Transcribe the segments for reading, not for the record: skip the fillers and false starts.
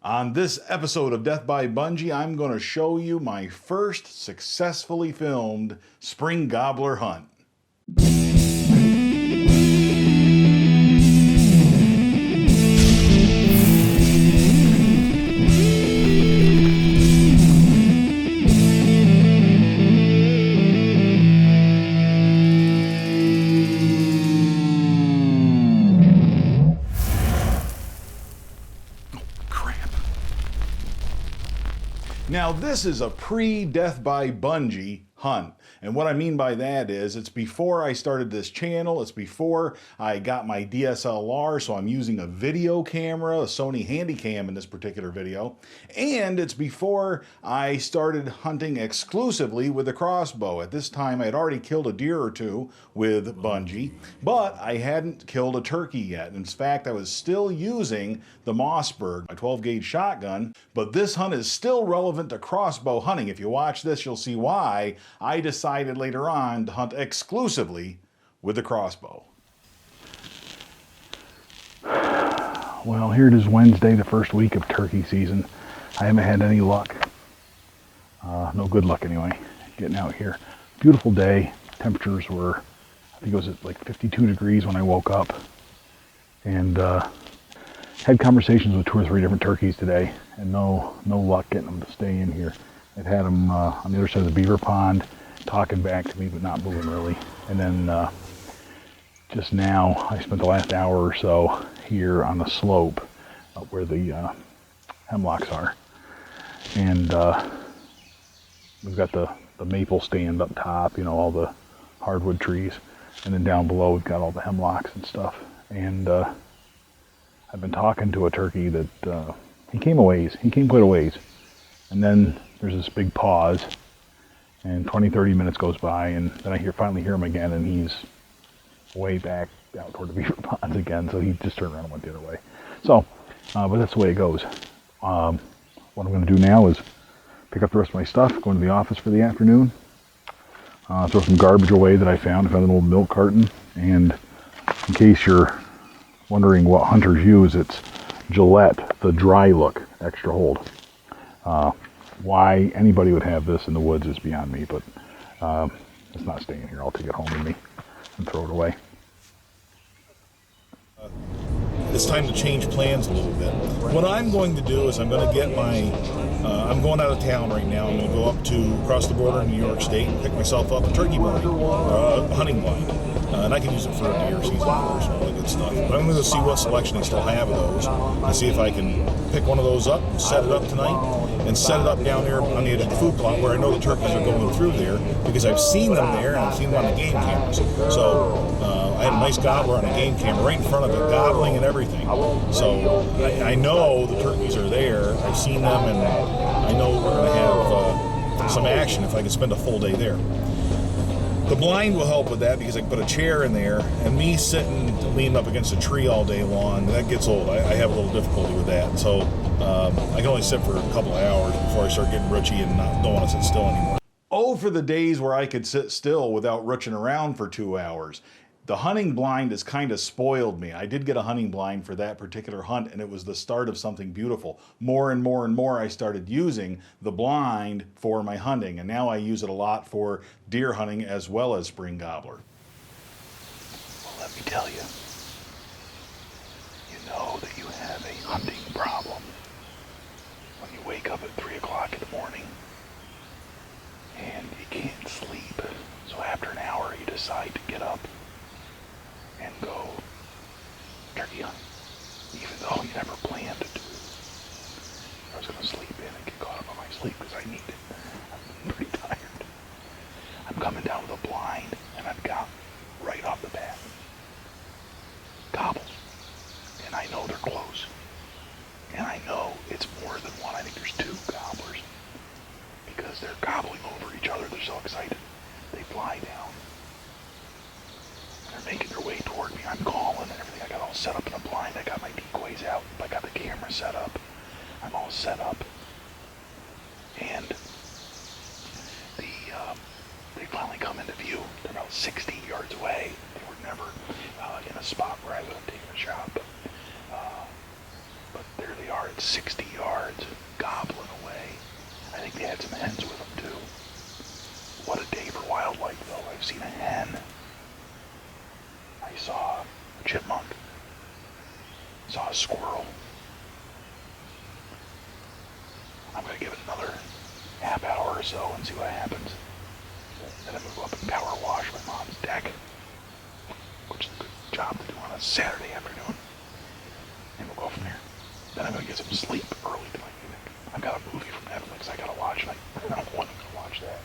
On this episode of Death by Bunjie, I'm going to show you my first successfully filmed spring gobbler hunt. Now this is a pre-Death by Bunjie hunt, and what I mean by that is it's before I started this channel, it's before I got my DSLR, so I'm using a video camera, a Sony Handycam in this particular video, and it's before I started hunting exclusively with a crossbow. At this time I had already killed a deer or two with Bunjie, but I hadn't killed a turkey yet. In fact, I was still using the Mossberg, my 12 gauge shotgun, but this hunt is still relevant to crossbow hunting. If you watch this, you'll see why I decided later on to hunt exclusively with the crossbow. Well, here it is, Wednesday, the first week of turkey season. I haven't had any luck. No good luck anyway, getting out here. Beautiful day. Temperatures were, I think it was at like 52 degrees when I woke up. And had conversations with 2 or 3 different turkeys today, and no luck getting them to stay in here. I've had them on the other side of the beaver pond, talking back to me, but not moving really. And then just now, I spent the last hour or so here on the slope up where the hemlocks are. And we've got the maple stand up top, you know, all the hardwood trees. And then down below, we've got all the hemlocks and stuff. And I've been talking to a turkey that, he came quite a ways. And then there's this big pause, and 20-30 minutes goes by, and then I finally hear him again, and he's way back out toward the beaver ponds again, so he just turned around and went the other way. So, but that's the way it goes. What I'm going to do now is pick up the rest of my stuff, go into the office for the afternoon, throw some garbage away that I found. I found an old milk carton, and in case you're wondering what hunters use, it's Gillette, the dry look extra hold. Why anybody would have this in the woods is beyond me, but it's not staying here. I'll take it home with me and throw it away. It's time to change plans a little bit. What I'm going to do is I'm going to get my, I'm going out of town right now. I'm going to go up to across the border in New York State and pick myself up a turkey blind, a hunting blind. And I can use it for a deer season, of course, and all that good stuff. But I'm going to see what selection they still have of those and see if I can pick one of those up, set it up tonight, and set it up down there on the edge of the food plot where I know the turkeys are going through there, because I've seen them there and I've seen them on the game cameras. So I had a nice gobbler on a game camera right in front of it, gobbling and everything. So I know the turkeys are there. I've seen them, and I know we're going to have some action if I can spend a full day there. The blind will help with that because I can put a chair in there, and me sitting leaning up against a tree all day long, that gets old. I have a little difficulty with that. So I can only sit for a couple of hours before I start getting roochy and don't want to sit still anymore. Oh, for the days where I could sit still without rooching around for 2 hours. The hunting blind has kind of spoiled me. I did get a hunting blind for that particular hunt, and it was the start of something beautiful. More and more and more I started using the blind for my hunting, and now I use it a lot for deer hunting as well as spring gobbler. Well, let me tell you, you know that you have a hunting problem when you wake up at 3 o'clock in the morning and you can't sleep. So after an hour you decide to get up and go turkey hunting, even though you never planned to do it. I was going to sleep in and get caught up on my sleep because I need it. I'm pretty tired. I'm coming down with a blind, and I've got right off the bat gobbles, and I know they're close, and I know it's more than one. I think there's 2 gobblers because they're gobbling over each other. They're so excited. They fly down. They're making their way toward me. I'm calling and everything. I got all set up in a blind. I got my decoys out. I got the camera set up. I'm all set up. And they finally come into view. They're about 60 yards away. They were never in a spot where I would have taken a shot. But there they are at 60 yards, gobbling away. I think they had some hens with them too. What a day for wildlife, though. I've seen a hen. I saw a chipmunk. Saw a squirrel. I'm going to give it another half hour or so and see what happens. Then I'm going to go up and power wash my mom's deck, which is a good job to do on a Saturday afternoon. And we'll go from there. Then I'm going to get some sleep early tonight. I've got a movie from Netflix I got to watch, and I don't know when I'm going to watch that.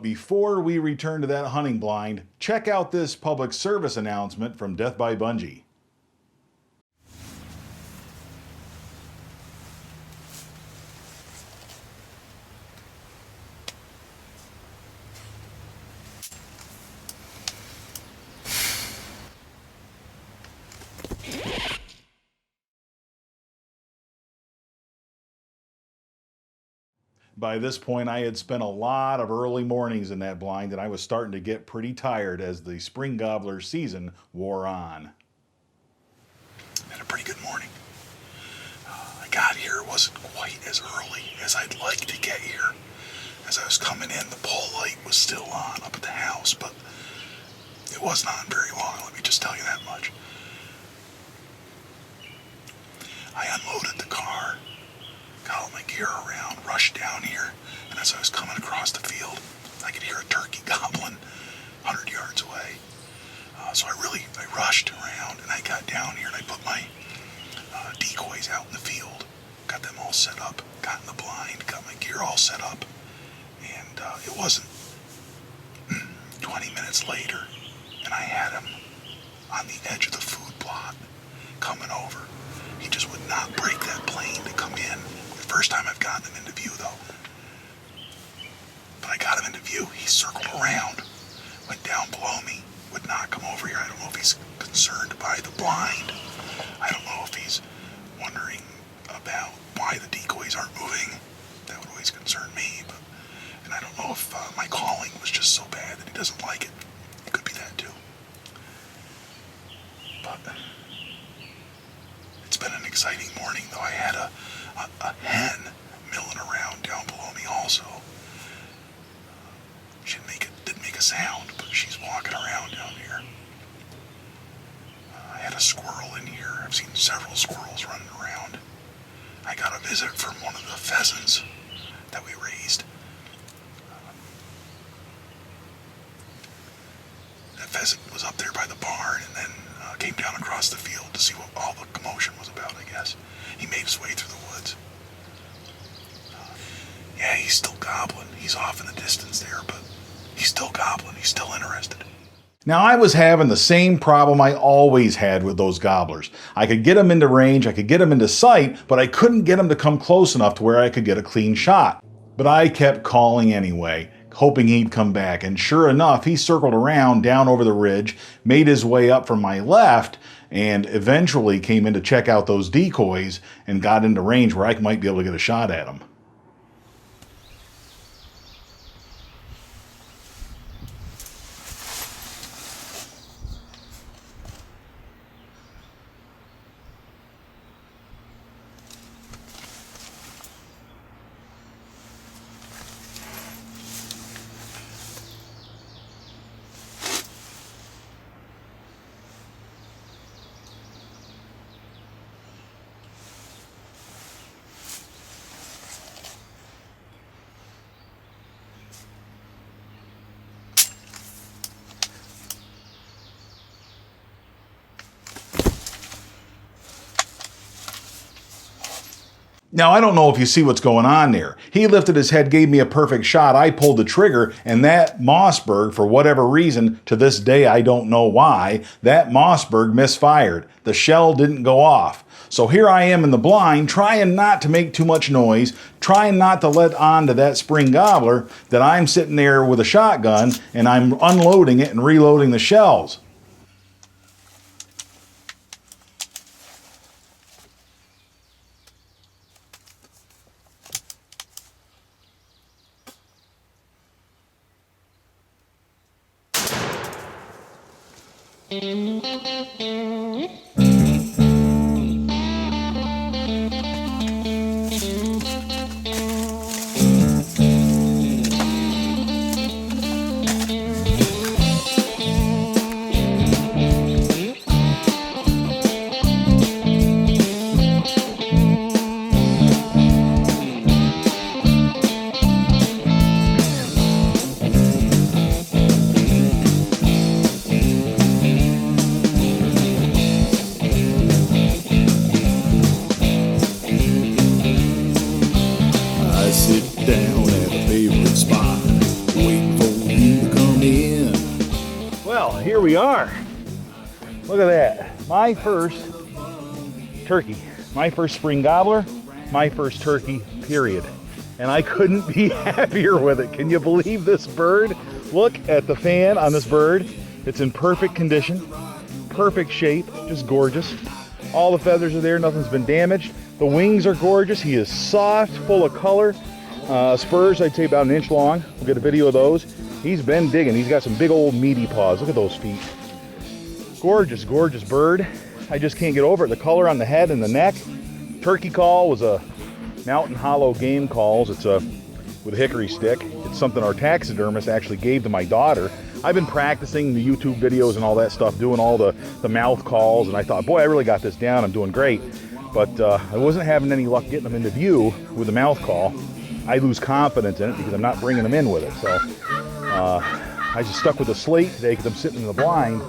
Before we return to that hunting blind, check out this public service announcement from Death by Bunjie. By this point, I had spent a lot of early mornings in that blind, and I was starting to get pretty tired as the spring gobbler season wore on. Had a pretty good morning. I got here, it wasn't quite as early as I'd like to get here. As I was coming in, the pole light was still on up at the house, but it wasn't on very long, let me just tell you that much. I unloaded the car, got all my gear around, rushed down here, and as I was coming across the field, I could hear a turkey gobbling 100 yards away. So I rushed around, and I got down here, and I put my decoys out in the field, got them all set up, got in the blind, got my gear all set up, and it wasn't 20 minutes later, and I had him on the edge of the food plot, coming over. He just would not break that plane to come in. The first time I've gotten him into view, though. But I got him into view. He circled around, went down below me, would not come over here. I don't know if he's concerned by the blind. I don't know if he's wondering about why the decoys aren't moving. That would always concern me. And I don't know if my calling was just so bad that he doesn't like it. It could be that, too. But it's been an exciting morning, though. I had a hen milling around down below me also. She didn't make a sound, but she's walking around down here. I had a squirrel in here. I've seen several squirrels running around. I got a visit from one of the pheasants that we raised. That pheasant was up there by the barn and then came down across the field to see what all the commotion was about, I guess. He made his way through the woods. Yeah, he's still gobbling. He's off in the distance there, but he's still gobbling. He's still interested. Now, I was having the same problem I always had with those gobblers. I could get them into range, I could get them into sight, but I couldn't get them to come close enough to where I could get a clean shot. But I kept calling anyway, hoping he'd come back, and sure enough, he circled around down over the ridge, made his way up from my left, and eventually came in to check out those decoys and got into range where I might be able to get a shot at him. Now, I don't know if you see what's going on there. He lifted his head, gave me a perfect shot. I pulled the trigger, and that Mossberg, for whatever reason, to this day I don't know why, that Mossberg misfired. The shell didn't go off. So here I am in the blind, trying not to make too much noise, trying not to let on to that spring gobbler that I'm sitting there with a shotgun, and I'm unloading it and reloading the shells. Down at a favorite spot, waiting for you to come in. Well, here we are. Look at that. My first turkey. My first spring gobbler. My first turkey, period. And I couldn't be happier with it. Can you believe this bird? Look at the fan on this bird. It's in perfect condition, perfect shape, just gorgeous. All the feathers are there, nothing's been damaged. The wings are gorgeous. He is soft, full of color. Spurs, I'd say about 1 inch long. We'll get a video of those. He's been digging. He's got some big old meaty paws. Look at those feet. Gorgeous, gorgeous bird. I just can't get over it. The color on the head and the neck. Turkey call was a Mountain Hollow Game Calls. It's with a hickory stick. It's something our taxidermist actually gave to my daughter. I've been practicing the YouTube videos and all that stuff, doing all the mouth calls, and I thought, boy, I really got this down. I'm doing great. But I wasn't having any luck getting them into view with the mouth call. I lose confidence in it because I'm not bringing them in with it. So I just stuck with the slate today because I'm sitting in the blind.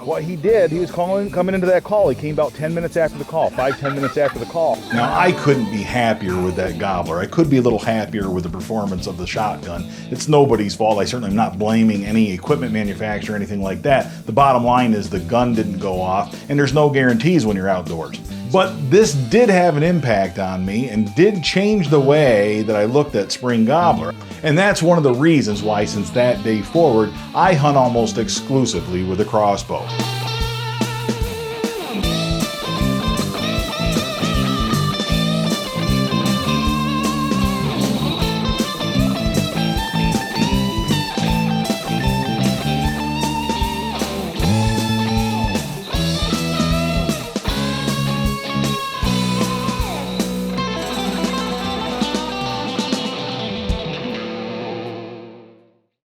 What he did, he was coming into that call. He came about 10 minutes after the call, 5-10 minutes after the call. Now, I couldn't be happier with that gobbler. I could be a little happier with the performance of the shotgun. It's nobody's fault. I certainly am not blaming any equipment manufacturer or anything like that. The bottom line is the gun didn't go off, and there's no guarantees when you're outdoors. But this did have an impact on me and did change the way that I looked at spring gobbler. And that's one of the reasons why, since that day forward, I hunt almost exclusively with a crossbow.